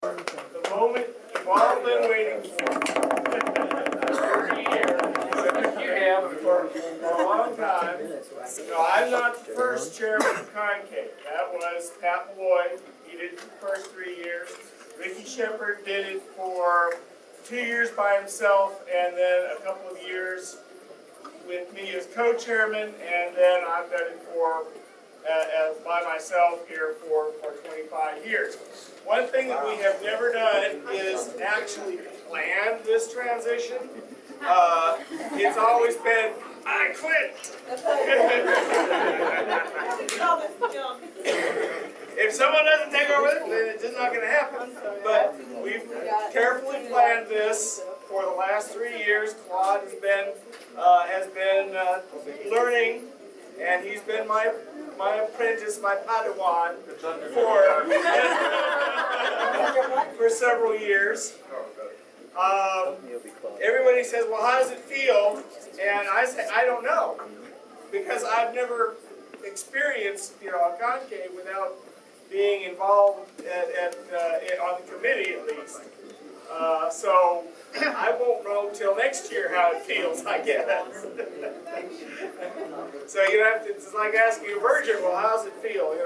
The moment you've all been waiting for. 30 years. You have for a long time. No, I'm not the first chairman of Concave. That was Pat Malloy. He did it for the first 3 years. Ricky Shepard did it for 2 years by himself, and then a couple of years with me as co-chairman, and then I've done it for by myself here for 25 years. One thing that we have never done is actually plan this transition. It's always been, I quit. If someone doesn't take over it, then it's just not going to happen. But we've carefully planned this for the last 3 years. Claude has been learning, and he's been my apprentice, my Padawan, for several years. Everybody says, well, how does it feel? And I say, I don't know, because I've never experienced, a concave without being involved on the committee at least. So I won't know till next year how it feels, I guess. So you have to, it's like asking a virgin, well, how's it feel? And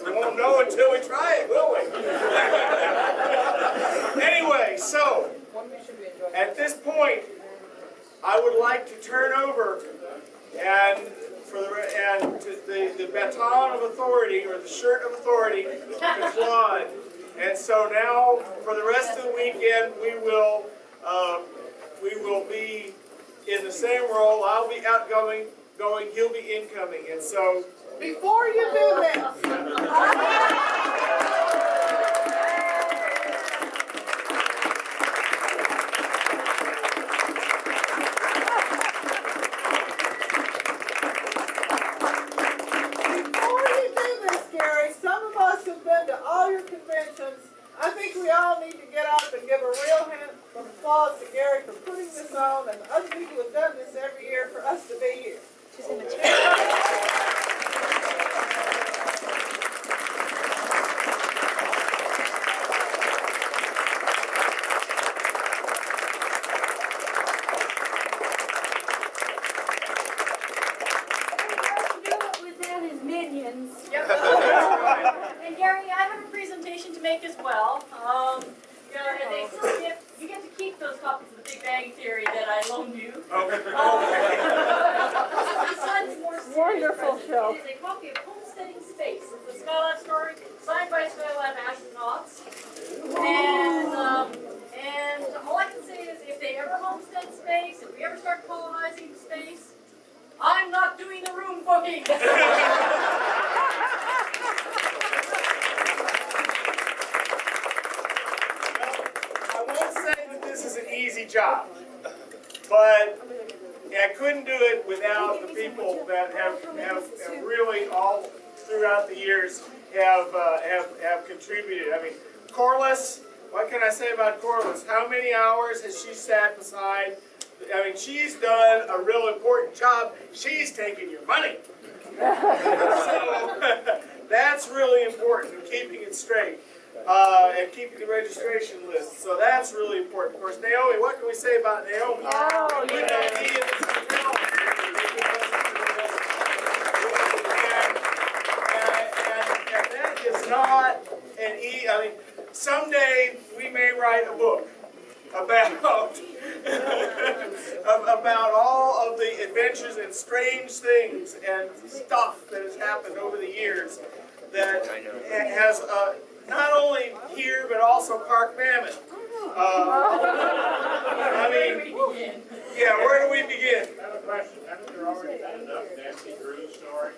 we won't know until we try it, will we? Anyway, so at this point, I would like to turn over the baton of authority, or the shirt of authority, to Claude. And so now, for the rest of the weekend, we will be in the same role. I'll be outgoing, he'll be incoming. And so, before you do this, Gary, some of us have been to all your conventions. I think we all need to get up and give a real hand of applause to Gary for putting this on, and other people have done this every year for us to be here. She's in the chair. And Gary, I have a presentation to make as well. You get to keep those copies of The Big Bang Theory that I loaned you. Besides more wonderful show. It is a copy of Homesteading Space. It's a Skylab story signed by Skylab astronauts. And all I can say is, if they ever homestead space, if we ever start colonizing space, I'm not doing the room booking. Easy job, but I couldn't do it without the people that have really all throughout the years have contributed. I mean, Corliss, what can I say about Corliss? How many hours has she sat beside? I mean, she's done a real important job. She's taking your money. So that's really important, keeping it straight. And keeping the registration list. So that's really important. Of course, Naomi, what can we say about Naomi? Oh, yeah. And that is not an easy, I mean, someday we may write a book about all of the adventures and strange things and stuff that has happened over the years that has not only here, but also Park Mammoth. I mean, yeah, where do we begin? I have a question. Haven't there already been enough Nancy Drew stories?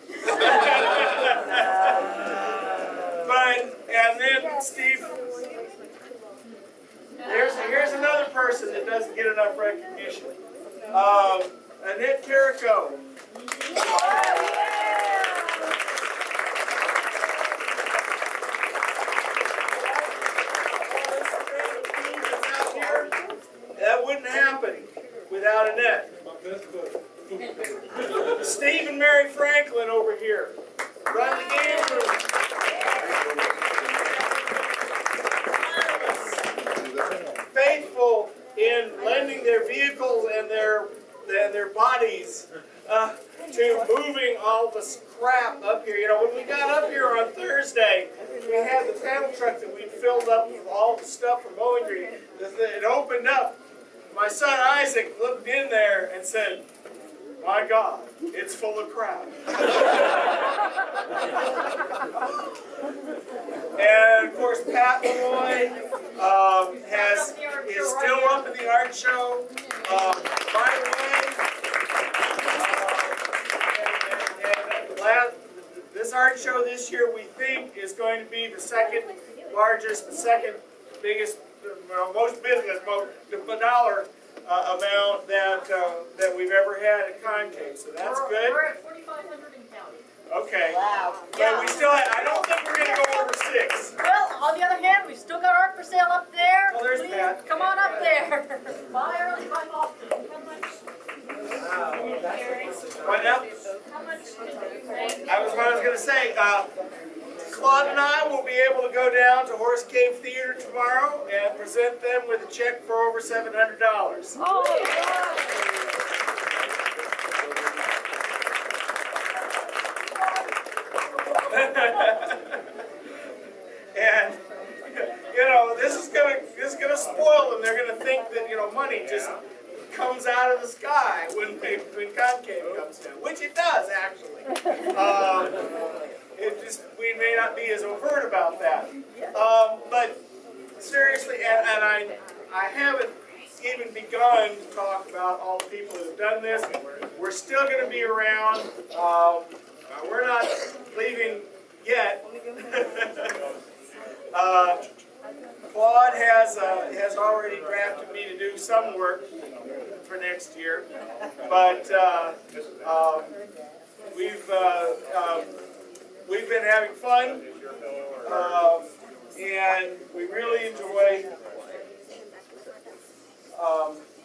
And then Steve, here's another person that doesn't get enough recognition. Annette Carrico. That wouldn't happen without Annette. Steve and Mary Franklin over here run the game room. their bodies to moving all the crap up here. You know, when we got up here on Thursday, we had the panel truck that we filled up with all the stuff from Bowling Green. It opened up. My son Isaac looked in there and said, "My God, it's full of crap." And of course, Pat Leroy is still up in the art show. By the way, this art show this year we think is going to be the second largest, the second biggest, most business, most dollar amount that we've ever had at Concave. So that's good. We're at 4,500 in county. Okay. Wow. But we still, I don't think we're going to go over 6. Well, on the other hand, we've still got art for sale up there. Well, there's Please, Pat. come on up there. Buy early, buy often. What now? How much did you make? That was what I was going to say. Claude and I will be able to go down to Horse Cave Theater tomorrow and present them with a check for over $700. Oh, And you know, this is gonna spoil them. They're gonna think that, you know, money just comes out of the sky when Concave comes down, which it does actually. We may not be as overt about that, but seriously, and I haven't even begun to talk about all the people who have done this. We're still going to be around. We're not leaving yet. Claude has already drafted me to do some work for next year, but we've been having fun, and we really enjoy.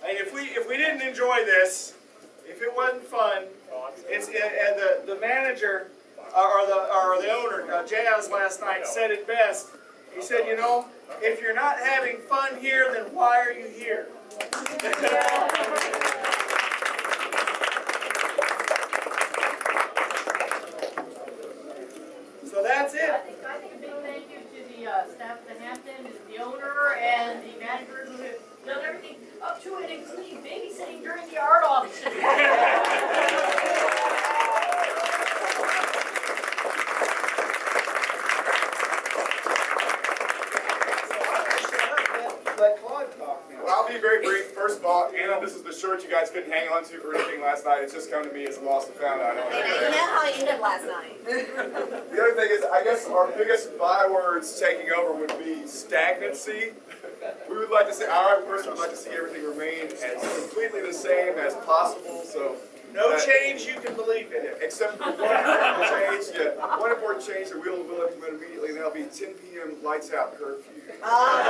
And if we didn't enjoy this, if it wasn't fun, it's and the manager or the owner, Jazz, last night said it best. He said, you know, if you're not having fun here, then why are you here? So that's it. I think a big thank you to the staff at the Hampton, the owner, and the managers who have done everything up to and including babysitting during the art auction. Let Claude talk now. Well, I'll be very brief. First of all, Anna, this is the shirt you guys couldn't hang on to or anything last night. It's just come to me as a lost and found item. You know how you ended last night. The other thing is, I guess our biggest bywords taking over would be stagnancy. We would like to say, our person would like to see everything remain as completely the same as possible. So No change you can believe in. except for one important change. Yeah, one important change that we'll implement immediately, and that'll be 10 p.m. lights out curfew. I'm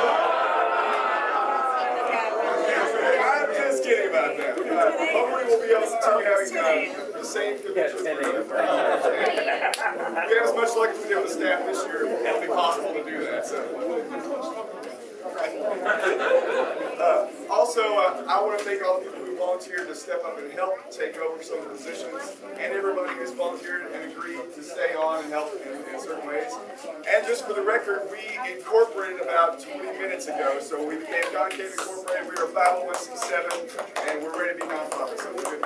just kidding about that. Hopefully we'll be able to continue having the same conditions. We have as much luck as we did with the staff this year. It'll be possible to do that. So. Also, I want to thank all the people who volunteered to step up and help take over some of the positions, and everybody who's volunteered and agreed to stay on and help in certain ways. And just for the record, we incorporated about 20 minutes ago, so we became Concave Incorporated. We were 501c7, and we're ready to be nonprofit. So we're good.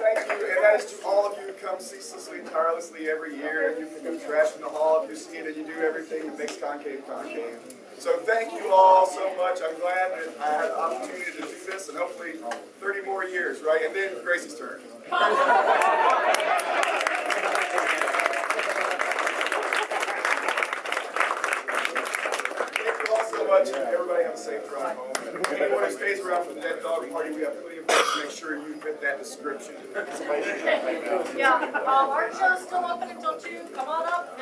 Thank you, and that is to all of you who come ceaselessly, tirelessly every year. You pick up trash in the hall if you see it, and you do everything that makes Concave Concave. So thank you all so much. I'm glad that I had the opportunity to do this, and hopefully 30 more years, right? And then Gracie's turn. Thank you all so much, and everybody have a safe drive home. Anyone who stays around for the dead dog party, we have plenty of ways to make sure you fit that description. Yeah, art show's still open until 2. Come on up,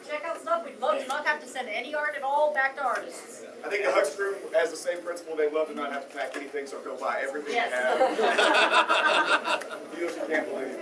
check out stuff. We'd love to not have to send any art at all back to artists. I think the Hugs crew has the same principle. They love to not have to pack anything, so go buy everything Yes. you have. Deals you can't believe.